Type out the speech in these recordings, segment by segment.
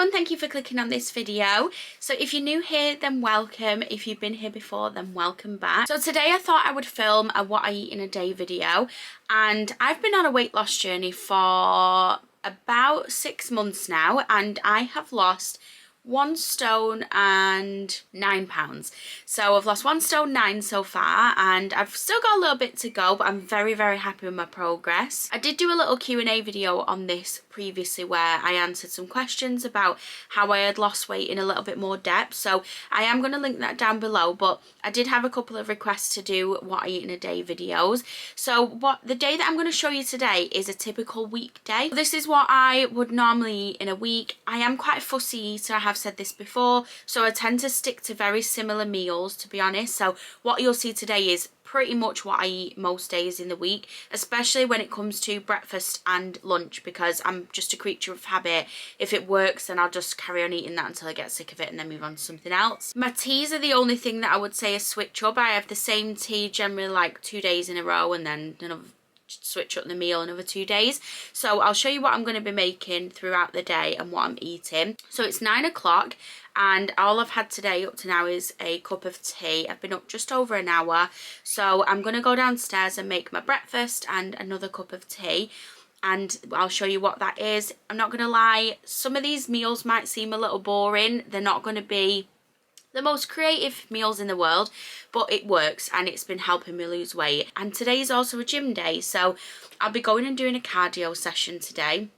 Hello and thank you for clicking on this video. So if you're new here, then welcome. If you've been here before, then welcome back. So today I thought I would film a what I eat in a day video, and I've been on a weight loss journey for about 6 months now, and I have lost 1 stone and 9 pounds. So I've lost 1 stone 9 so far, and I've still got a little bit to go, but I'm very happy with my progress. I did do a little Q&A video on this previously where I answered some questions about how I had lost weight in a little bit more depth, so I am going to link that down below. But I did have a couple of requests to do what I eat in a day videos. So the day that I'm going to show you today is a typical weekday. This is what I would normally eat in a week. I am quite a fussy eater, I have said this before, so I tend to stick to very similar meals, to be honest. So what you'll see today is pretty much what I eat most days in the week, especially when it comes to breakfast and lunch, because I'm just a creature of habit. If it works, then I'll just carry on eating that until I get sick of it and then move on to something else. My teas are the only thing that I would say is switch up. I have the same tea generally like 2 days in a row, and then another switch up the meal another 2 days. So I'll show you what I'm going to be making throughout the day and what I'm eating. So it's 9 o'clock and all I've had today up to now is a cup of tea. I've been up just over an hour, so I'm going to go downstairs and make my breakfast and another cup of tea, and I'll show you what that is. I'm not going to lie, some of these meals might seem a little boring. They're not going to be the most creative meals in the world, but it works and it's been helping me lose weight. And today is also a gym day, so I'll be going and doing a cardio session today.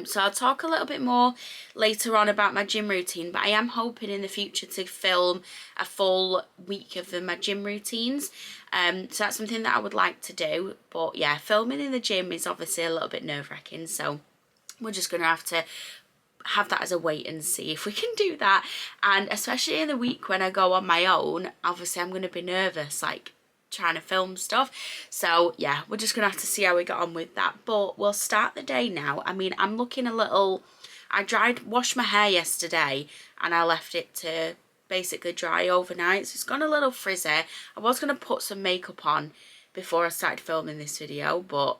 So I'll talk a little bit more later on about my gym routine, but I am hoping in the future to film a full week of my gym routines. So that's something that I would like to do. But yeah, filming in the gym is obviously a little bit nerve-wracking, so we're just going to have that as a wait and see if we can do that. And especially in the week when I go on my own, obviously I'm going to be nervous, like trying to film stuff. So yeah, we're just gonna have to see how we get on with that, but we'll start the day now. I mean, I'm looking a little, washed my hair yesterday and I left it to basically dry overnight, so it's gone a little frizzy. I was gonna put some makeup on before I started filming this video, but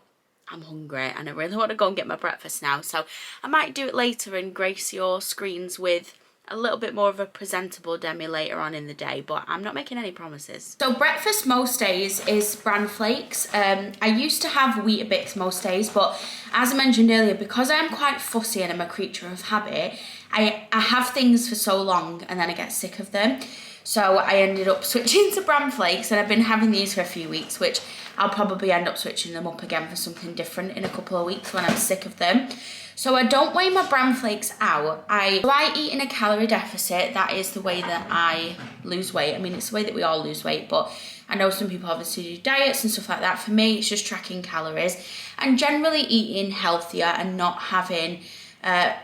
I'm hungry and I really want to go and get my breakfast now, so I might do it later and grace your screens with a little bit more of a presentable Demi later on in the day, but I'm not making any promises. So breakfast most days is bran flakes. I used to have Weetabix most days, but as I mentioned earlier, because I am quite fussy and I'm a creature of habit, I have things for so long and then I get sick of them. So I ended up switching to bran flakes, and I've been having these for a few weeks, which I'll probably end up switching them up again for something different in a couple of weeks when I'm sick of them. So I don't weigh my bran flakes out. I eat in a calorie deficit. That is the way that I lose weight. I mean, it's the way that we all lose weight, but I know some people obviously do diets and stuff like that. For me, it's just tracking calories and generally eating healthier and not having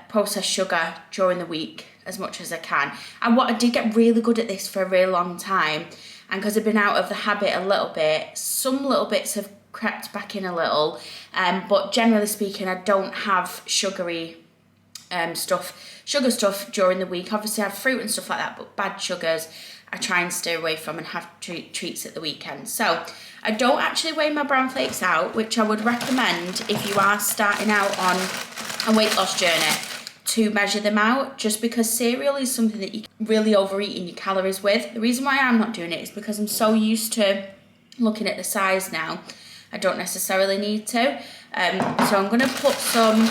processed sugar during the week as much as I can. And I did get really good at this for a really long time, and because I've been out of the habit a little bit, some little bits have crept back in a little, but generally speaking, I don't have sugary sugar stuff during the week. Obviously I have fruit and stuff like that, but bad sugars I try and stay away from and have treats at the weekend. So I don't actually weigh my bran flakes out, which I would recommend if you are starting out on a weight loss journey, to measure them out, just because cereal is something that you can really overeat in your calories with. The reason why I'm not doing it is because I'm so used to looking at the size now, I don't necessarily need to. So I'm going to put some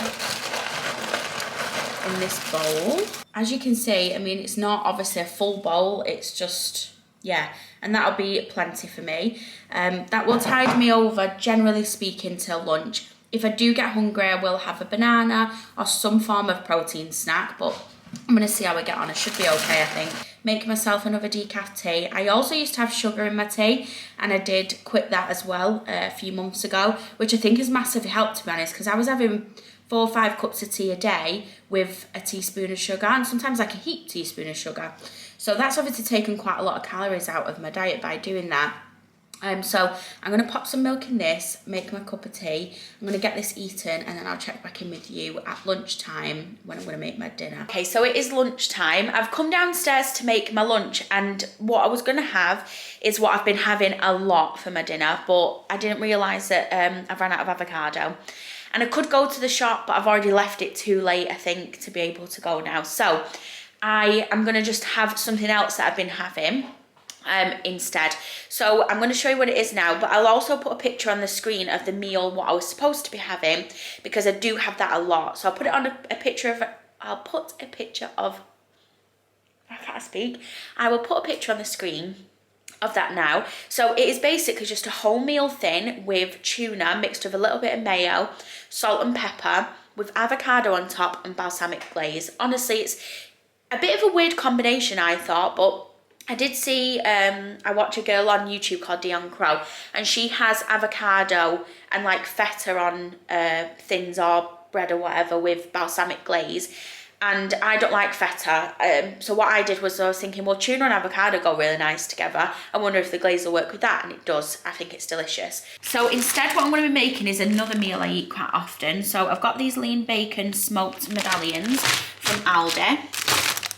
in this bowl. As you can see, I mean, it's not obviously a full bowl, it's just, yeah, and that'll be plenty for me. That will tide me over, generally speaking, till lunch. If I do get hungry, I will have a banana or some form of protein snack, but I'm going to see how I get on. I should be okay, I think. Make myself another decaf tea. I also used to have sugar in my tea, and I did quit that as well a few months ago, which I think has massively helped, to be honest, because I was having 4 or 5 cups of tea a day with a teaspoon of sugar, and sometimes like a heaped teaspoon of sugar. So that's obviously taken quite a lot of calories out of my diet by doing that. So I'm going to pop some milk in this, make my cup of tea. I'm going to get this eaten, and then I'll check back in with you at lunchtime when I'm going to make my dinner. Okay, so it is lunchtime. I've come downstairs to make my lunch, and what I was going to have is what I've been having a lot for my dinner, but I didn't realise that I've ran out of avocado. And I could go to the shop, but I've already left it too late, I think, to be able to go now. So I am going to just have something else that I've been having instead. So I'm going to show you what it is now, but I'll also put a picture on the screen of the meal, what I was supposed to be having, because I do have that a lot. So I'll put it on a picture of, I can't speak. I will put a picture on the screen of that now. So it is basically just a wholemeal thin with tuna mixed with a little bit of mayo, salt and pepper, with avocado on top and balsamic glaze. Honestly, it's a bit of a weird combination, I thought, but I did see, I watch a girl on YouTube called Dion Crow, and she has avocado and like feta on thins or bread or whatever with balsamic glaze. And I don't like feta, so what I did was I was thinking, well, tuna and avocado go really nice together. I wonder if the glaze will work with that, and it does. I think it's delicious. So instead, what I'm going to be making is another meal I eat quite often. So I've got these lean bacon smoked medallions from Aldi.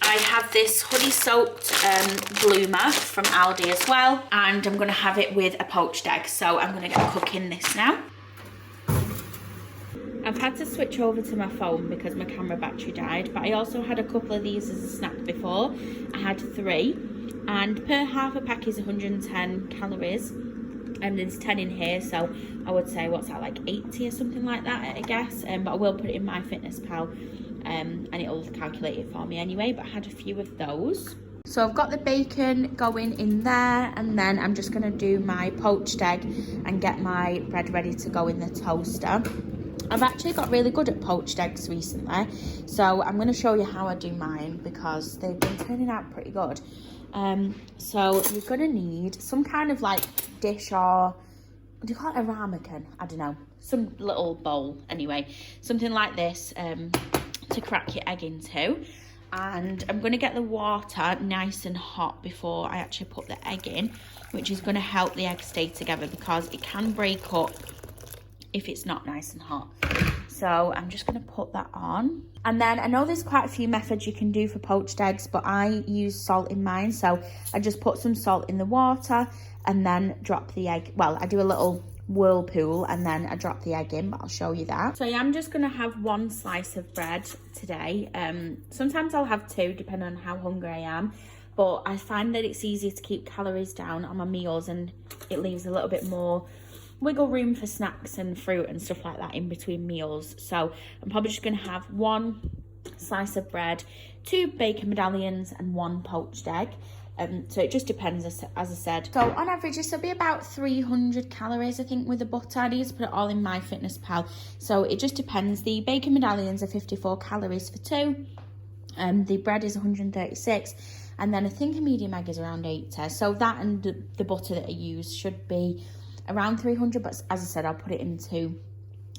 I have this honey-soaked bloomer from Aldi as well, and I'm going to have it with a poached egg. So I'm going to get cooking this now. I've had to switch over to my phone because my camera battery died, but I also had a couple of these as a snack before. I had 3, and per half a pack is 110 calories, and there's 10 in here, so I would say, what's that, like 80 or something like that, I guess, but I will put it in MyFitnessPal, and it'll calculate it for me anyway, but I had a few of those. So I've got the bacon going in there, and then I'm just going to do my poached egg and get my bread ready to go in the toaster. I've actually got really good at poached eggs recently, so I'm going to show you how I do mine because they've been turning out pretty good. So you're going to need some kind of like dish, or do you call it a ramekin? I don't know, some little bowl anyway, something like this to crack your egg into. And I'm going to get the water nice and hot before I actually put the egg in, which is going to help the egg stay together because it can break up if it's not nice and hot. So I'm just going to put that on. And then I know there's quite a few methods you can do for poached eggs, but I use salt in mine. So I just put some salt in the water and then drop the egg. Well, I do a little whirlpool and then I drop the egg in, but I'll show you that. So I am just going to have 1 slice of bread today. Sometimes I'll have 2 depending on how hungry I am. But I find that it's easier to keep calories down on my meals, and it leaves a little bit more wiggle room for snacks and fruit and stuff like that in between meals. So I'm probably just going to have 1 slice of bread, 2 bacon medallions and 1 poached egg. So it just depends, as I said. So on average this will be about 300 calories I think with the butter. I need to put it all in MyFitnessPal, so it just depends. The bacon medallions are 54 calories for 2, and the bread is 136, and then I think a medium egg is around 80. So that and the butter that I use should be around 300, but as I said, I'll put it into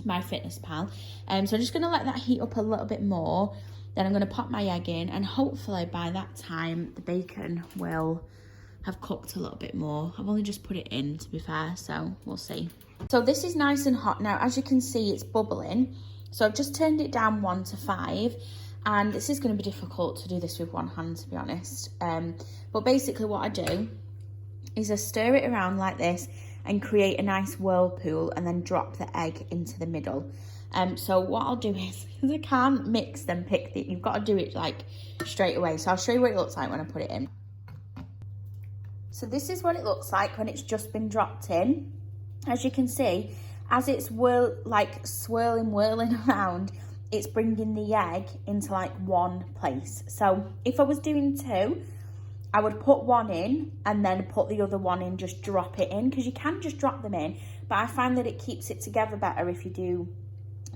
MyFitnessPal. So I'm just going to let that heat up a little bit more. Then I'm going to pop my egg in, and hopefully by that time the bacon will have cooked a little bit more. I've only just put it in, to be fair, so we'll see. So this is nice and hot now. As you can see, it's bubbling. So I've just turned it down 1 to 5. And this is going to be difficult to do this with one hand, to be honest. But basically what I do is I stir it around like this and create a nice whirlpool, and then drop the egg into the middle. So what I'll do is, because I can't mix them, you've got to do it like straight away. So I'll show you what it looks like when I put it in. So this is what it looks like when it's just been dropped in. As you can see, as it's swirling around, it's bringing the egg into like one place. So if I was doing 2, I would put 1 in and then put the other 1 in, just drop it in, because you can just drop them in, but I find that it keeps it together better if you do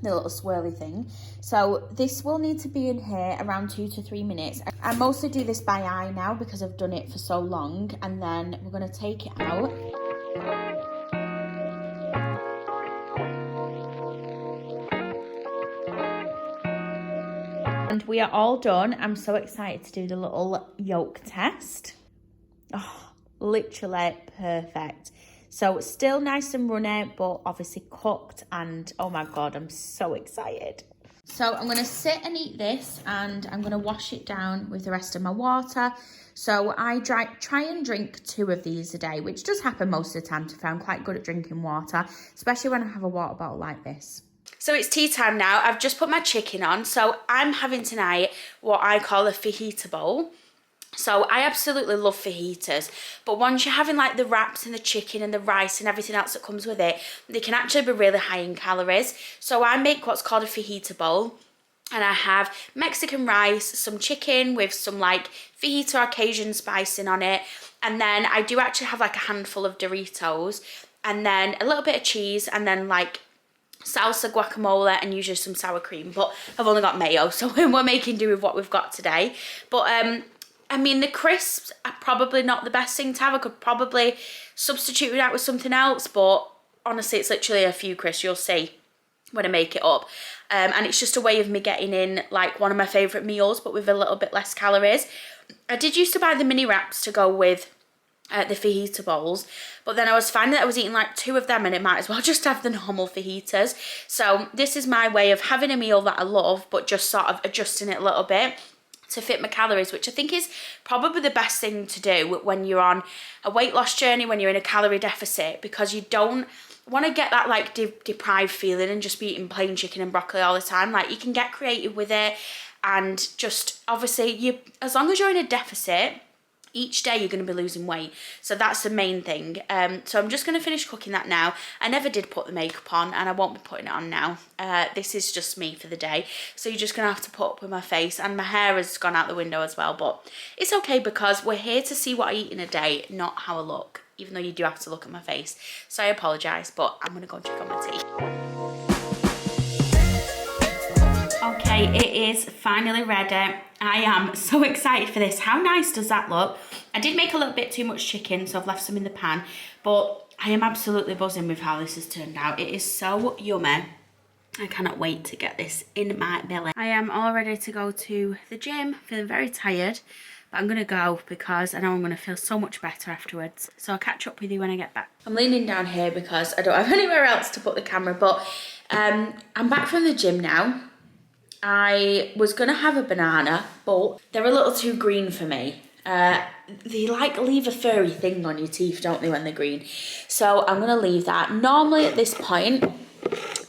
the little swirly thing. So this will need to be in here around 2 to 3 minutes. I mostly do this by eye now because I've done it for so long, and then we're going to take it out. And we are all done. I'm so excited to do the little yolk test. Oh, literally perfect. So still nice and runny, but obviously cooked, and oh my God, I'm so excited. So I'm gonna sit and eat this, and I'm gonna wash it down with the rest of my water. So I try and drink 2 of these a day, which does happen most of the time. To be fair, I'm quite good at drinking water, especially when I have a water bottle like this. So it's tea time now. I've just put my chicken on. So I'm having tonight what I call a fajita bowl. So I absolutely love fajitas, but once you're having like the wraps and the chicken and the rice and everything else that comes with it, they can actually be really high in calories. So I make what's called a fajita bowl, and I have Mexican rice, some chicken with some like fajita or Cajun spicing on it, and then I do actually have like a handful of Doritos, and then a little bit of cheese, and then like salsa, guacamole, and usually some sour cream, but I've only got mayo, so we're making do with what we've got today. But I mean, the crisps are probably not the best thing to have. I could probably substitute it out with something else, but honestly, it's literally a few crisps, you'll see when I make it up. And it's just a way of me getting in like one of my favourite meals, but with a little bit less calories. I did used to buy the mini wraps to go with the fajita bowls, but then I was finding that I was eating like 2 of them and it might as well just have the normal fajitas. So this is my way of having a meal that I love, but just sort of adjusting it a little bit to fit my calories, which I think is probably the best thing to do when you're on a weight loss journey, when you're in a calorie deficit, because you don't want to get that like deprived feeling and just be eating plain chicken and broccoli all the time. Like, you can get creative with it, and just obviously as long as you're in a deficit, each day you're going to be losing weight. So that's the main thing. So I'm just going to finish cooking that now. I never did put the makeup on, and I won't be putting it on now. This is just me for the day. So you're just going to have to put up with my face, and my hair has gone out the window as well. But it's okay, because we're here to see what I eat in a day, not how I look, even though you do have to look at my face. So I apologise, but I'm going to go and check on my tea. Okay, it is finally ready. I am so excited for this. How nice does that look? I did make a little bit too much chicken, so I've left some in the pan, but I am absolutely buzzing with how this has turned out. It is so yummy. I cannot wait to get this in my belly. I am all ready to go to the gym, feeling very tired, but I'm gonna go because I know I'm gonna feel so much better afterwards. So I'll catch up with you when I get back. I'm leaning down here because I don't have anywhere else to put the camera, but I'm back from the gym now. I was gonna have a banana, but they're a little too green for me. They like leave a furry thing on your teeth, don't they, when they're green? So I'm gonna leave that. Normally at this point,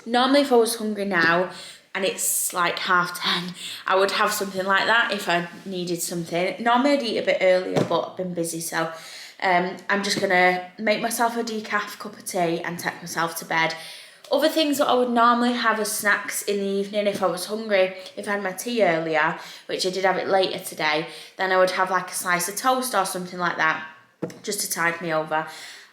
if I was hungry now and it's like 10:30, I would have something like that if I needed something. Normally I'd eat a bit earlier, but I've been busy, so I'm just gonna make myself a decaf cup of tea and take myself to bed. Other things that I would normally have as snacks in the evening if I was hungry, if I had my tea earlier, which I did have it later today, then I would have like a slice of toast or something like that, just to tide me over.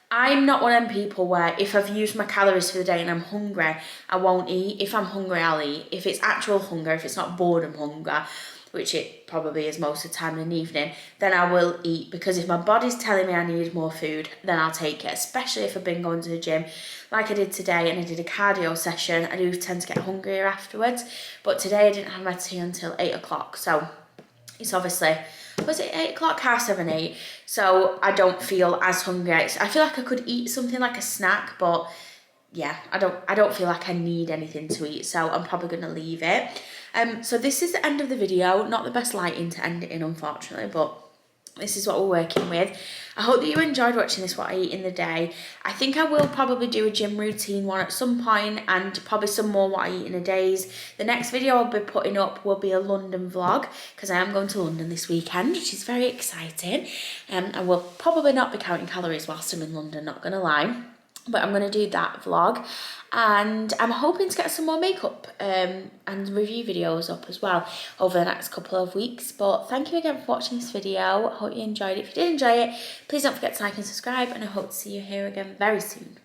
I'm not one of them people where if I've used my calories for the day and I'm hungry, I won't eat. If I'm hungry, I'll eat. If it's actual hunger, if it's not boredom hunger, which it probably is most of the time in the evening, then I will eat, because if my body's telling me I need more food, then I'll take it, especially if I've been going to the gym like I did today and I did a cardio session. I do tend to get hungrier afterwards, but today I didn't have my tea until 8 o'clock, so it's obviously, was it 8 o'clock, 7, 8, so I don't feel as hungry. I feel like I could eat something like a snack, but yeah, I don't feel like I need anything to eat, so I'm probably going to leave it. So this is the end of the video. Not the best lighting to end it in, unfortunately, but this is what we're working with. I hope that you enjoyed watching this, what I eat in the day. I think I will probably do a gym routine one at some point, and probably some more what I eat in a days. The next video I'll be putting up will be a London vlog, because I am going to London this weekend, which is very exciting. I will probably not be counting calories whilst I'm in London, not going to lie. But I'm going to do that vlog, and I'm hoping to get some more makeup and review videos up as well over the next couple of weeks. But thank you again for watching this video. I hope you enjoyed it. If you did enjoy it, please don't forget to like and subscribe, and I hope to see you here again very soon.